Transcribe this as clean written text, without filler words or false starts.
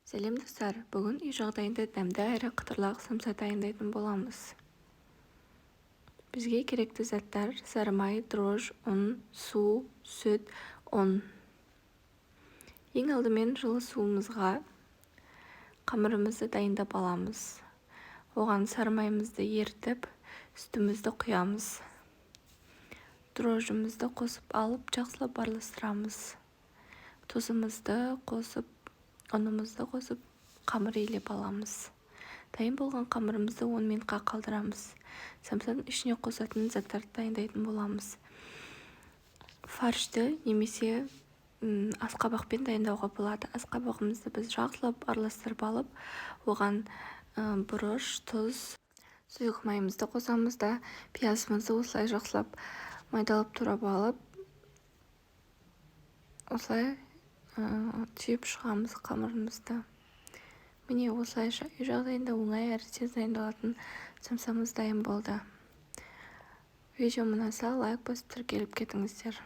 Сәлем достар, бүгін үй жағдайында дәмді әрі қытырлақ самса дайындайтын боламыз. Бізге керекті заттар: сары май, дрожж, ұн, су, сүт, ұн. Ең алдымен жылы суымызға қамырымызды дайындап аламыз. Оған сары майымызды ерітіп, сүтімізді құямыз. Дрожжымызды қосып алып, жақсылап араластырамыз. Тұзымызды қосып, ұнымызды қосып, қамыр илеп аламыз. Дайын болған қамырымызды 10 минутқа қалдырамыз. Самсаның ішіне қосатын заттарды дайындайтын боламыз. Фаршты немесе асқабақпен дайындауға болады. Асқабағымызды біз жақсылап араластырып алып, оған бұрыш, тұз, сұйық майымызды қосамыз да, пиязымызды осылай жақсылап майдалап турап алып, осылай түйіп шығамыз қамырымызды. Міне осылайша үй жағдайында оңай әрі тез дайындалатын самсамыз дайын болды. Видео ұнаса лайк басып тіркеліп кетіңіздер.